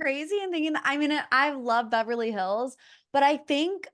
crazy in thinking that, I mean, I love Beverly Hills, but I think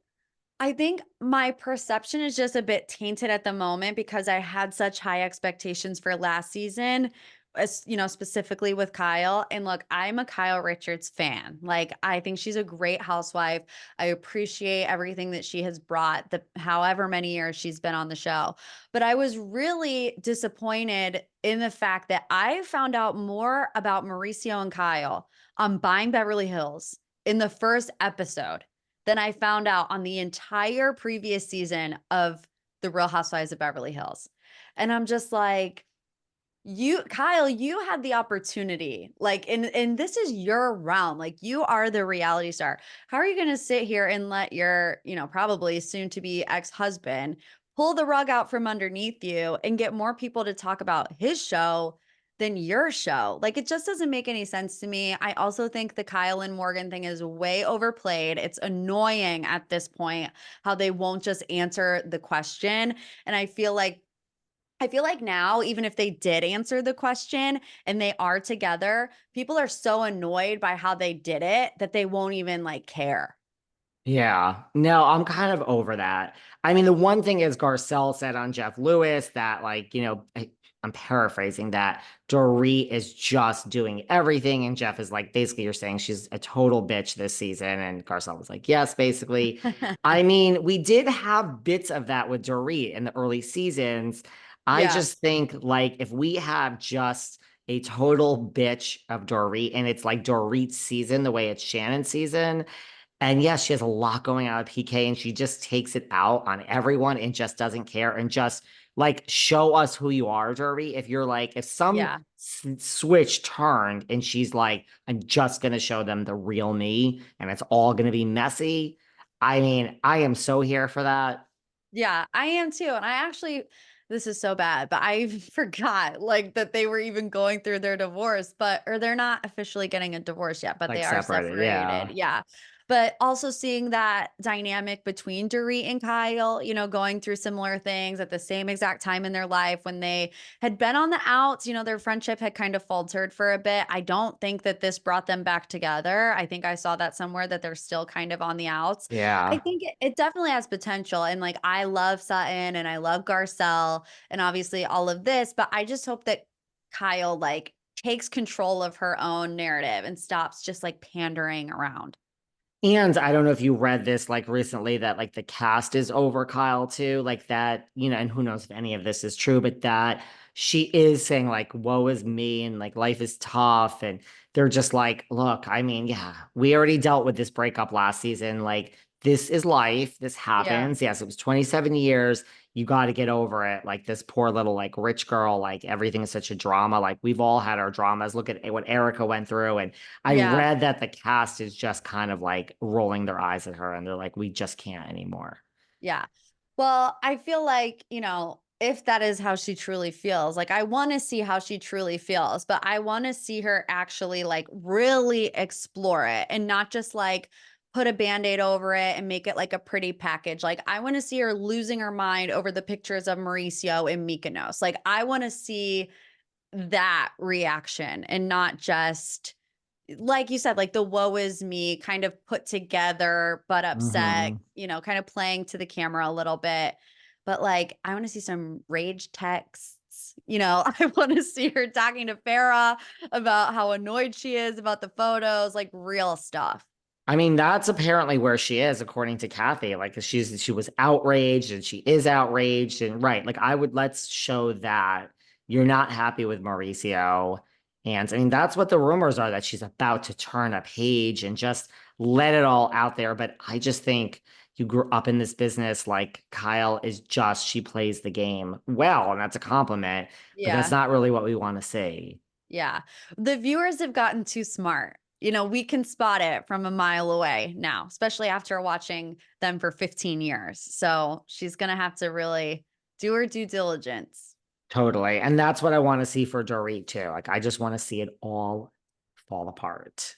my perception is just a bit tainted at the moment because I had such high expectations for last season, as specifically with Kyle. And look, I'm a Kyle Richards fan. Like, I think she's a great housewife. I appreciate everything that she has brought the however many years she's been on the show. But I was really disappointed in the fact that I found out more about Mauricio and Kyle on Buying Beverly Hills in the first episode than I found out on the entire previous season of The Real Housewives of Beverly Hills. And I'm just like, Kyle, you had the opportunity. Like, and this is your realm. Like, you are the reality star. How are you going to sit here and let your, probably soon to be ex-husband pull the rug out from underneath you and get more people to talk about his show than your show? Like, it just doesn't make any sense to me. I also think the Kyle and Morgan thing is way overplayed. It's annoying at this point how they won't just answer the question. And I feel like now, even if they did answer the question and they are together, people are so annoyed by how they did it that they won't even like care. Yeah, no, I'm kind of over that. I mean, the one thing is Garcelle said on Jeff Lewis that, like, I'm paraphrasing that Dorit is just doing everything. And Jeff is like, basically, you're saying she's a total bitch this season. And Garcelle was like, yes, basically. I mean, we did have bits of that with Dorit in the early seasons. I Yeah. just think, like, if we have just a total bitch of Dorit and it's like Dorit's season, the way it's Shannon's season. And yes, she has a lot going on at PK and she just takes it out on everyone and just doesn't care and just like show us who you are, Derby. If you're like, if some Yeah. switch turned and she's like, I'm just going to show them the real me and it's all going to be messy. I mean, I am so here for that. Yeah, I am too. And I actually, this is so bad, but I forgot like that they were even going through their divorce, or they're not officially getting a divorce yet, but Like they are separated. separated. Yeah. Yeah. But also seeing that dynamic between Dorit and Kyle, going through similar things at the same exact time in their life when they had been on the outs, their friendship had kind of faltered for a bit. I don't think that this brought them back together. I think I saw that somewhere that they're still kind of on the outs. I Yeah. think it definitely has potential. And like, I love Sutton and I love Garcelle and obviously all of this, but I just hope that Kyle like takes control of her own narrative and stops just like pandering around. And I don't know if you read this like recently that like the cast is over Kyle too, like that, and who knows if any of this is true, but that she is saying like, woe is me and like life is tough. And they're just like, look, I mean, yeah, we already dealt with this breakup last season. Like, this is life. This Yeah. happens. Yes, it was 27 years. You got to get over it. Like this poor little like rich girl, like everything is such a drama. Like we've all had our dramas. Look at what Erica went through. And I Yeah. read that the cast is just kind of like rolling their eyes at her and they're like, we just can't anymore. Yeah. Well, I feel like, if that is how she truly feels, like I want to see how she truly feels, but I want to see her actually like really explore it and not just like put a band-aid over it and make it like a pretty package. Like I want to see her losing her mind over the pictures of Mauricio and Mykonos. Like I want to see that reaction and not just like you said, like the woe is me kind of put together, but upset, Hmm. kind of playing to the camera a little bit. But like, I want to see some rage texts. I want to see her talking to Farrah about how annoyed she is about the photos, like real stuff. I mean, that's apparently where she is, according to Kathy. Like she was outraged and she is outraged. And right, like let's show that you're not happy with Mauricio. And I mean, that's what the rumors are that she's about to turn a page and just let it all out there. But I just think you grew up in this business. Like Kyle is just, she plays the game well, and that's a compliment, but that's Yeah. not really what we want to see. Yeah. The viewers have gotten too smart. We can spot it from a mile away now, especially after watching them for 15 years. So she's going to have to really do her due diligence. Totally. And that's what I want to see for Dorit too. Like I just want to see it all fall apart.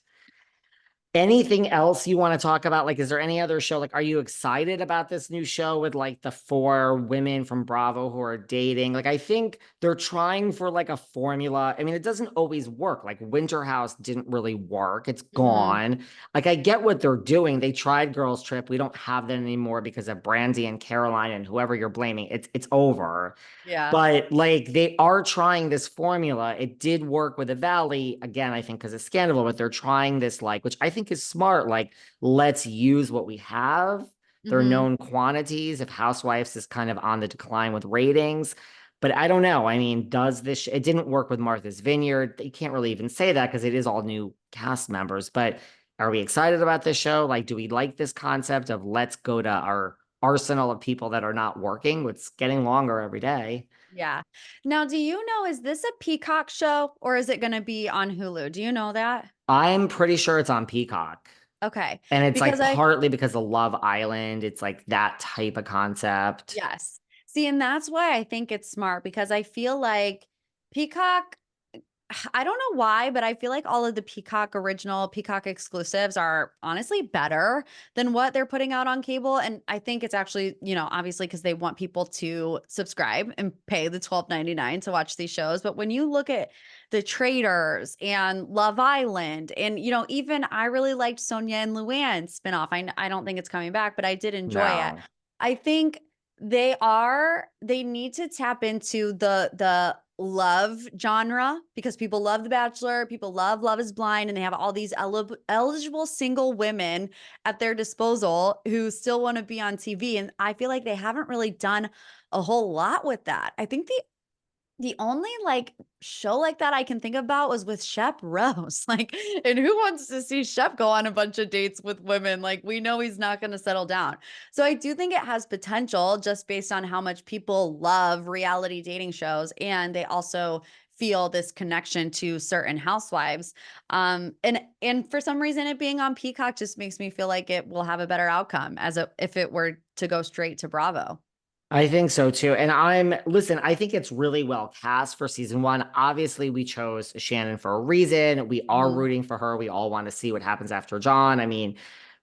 Anything else you want to talk about? Like, is there any other show? Like, are you excited about this new show with like the four women from Bravo who are dating? Like, I think they're trying for like a formula. I mean, it doesn't always work. Like, Winter House didn't really work. It's Mhm. gone. Like, I get what they're doing. They tried Girls Trip. We don't have that anymore because of Brandy and Caroline and whoever you're blaming. It's over. Yeah. But like they are trying this formula. It did work with the Valley again, I think, because it's scandal, but they're trying this, like, which I think is smart. Like, let's use what we have. They're Mhm. known quantities. If Housewives is kind of on the decline with ratings. But I don't know. I mean, does this, it didn't work with Martha's Vineyard. You can't really even say that because it is all new cast members. But are we excited about this show? Like, do we like this concept of let's go to our arsenal of people that are not working? It's getting longer every day. Yeah. Now, do you know, is this a Peacock show or is it going to be on Hulu? Do you know that? I'm pretty sure it's on Peacock. Okay. And it's Because like I, partly because of Love Island. It's like that type of concept. yes. See, and that's why I think it's smart because I feel like Peacock, I don't know why, but I feel like all of the Peacock original Peacock exclusives are honestly better than what they're putting out on cable. And I think it's actually, obviously because they want people to subscribe and pay the $12.99 to watch these shows. But when you look at the Traders and Love Island, and even I really liked Sonia and Luann spinoff. I don't think it's coming back, but I did enjoy it. No. I think they need to tap into the love genre because people love The Bachelor, people love Love is Blind, and they have all these eligible single women at their disposal who still want to be on TV. And I feel like they haven't really done a whole lot with that. I think the only like show like that I can think about was with Shep Rose. Like, and who wants to see Shep go on a bunch of dates with women? Like, we know he's not going to settle down. So I do think it has potential just based on how much people love reality dating shows. And they also feel this connection to certain housewives. And for some reason it being on Peacock just makes me feel like it will have a better outcome if it were to go straight to Bravo. I think so too. And listen, I think it's really well cast for season one. Obviously, we chose Shannon for a reason. We are Mhm. rooting for her. We all want to see what happens after John. I mean,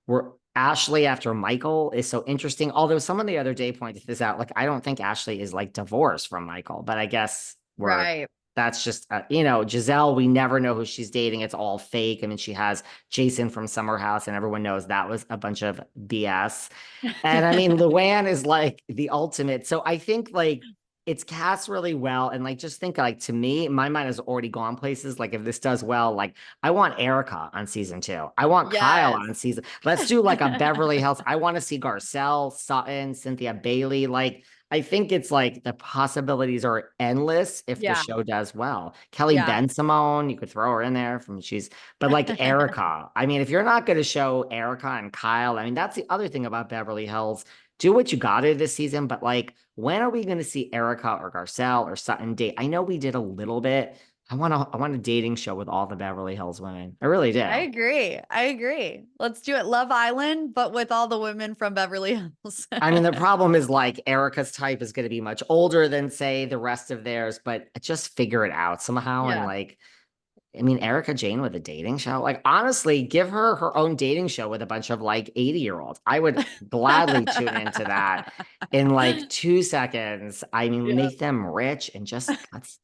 we're Ashley after Michael is so interesting. Although someone the other day pointed this out, like, I don't think Ashley is like divorced from Michael, but I guess Right. that's just, Giselle, we never know who she's dating. It's all fake. I mean, she has Jason from Summer House, and everyone knows that was a bunch of BS. And I mean, Luann is like the ultimate. So I think like it's cast really well. And like, just think like to me, my mind has already gone places. Like, if this does well, like I want Erika on season two. I want Kyle Yes. on season. Let's do like a Beverly Hills. I want to see Garcelle, Sutton, Cynthia Bailey. Like, I think it's like the possibilities are endless if the Yeah. show does well. Kelly Yeah. Ben Simone, you could throw her in there but like Erika, I mean, if you're not going to show Erika and Kyle, I mean, that's the other thing about Beverly Hills. Do what you got to this season, but like, when are we going to see Erika or Garcelle or Sutton date? I know we did a little bit. I want a dating show with all the Beverly Hills women. I really I do. agree. I agree. Let's do it Love Island, but with all the women from Beverly Hills. I mean, the problem is like Erica's type is going to be much older than, say, the rest of theirs, but just figure it out somehow. And Yeah. like, I mean, Erika Jayne with a dating show. Like, honestly, give her her own dating show with a bunch of like 80-year-olds. I would gladly tune into that in like 2 seconds. I mean, Yeah. make them rich and just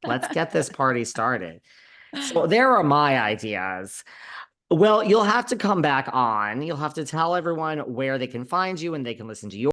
let's get this party started. So there are my ideas. Well, you'll have to come back on. You'll have to tell everyone where they can find you and they can listen to your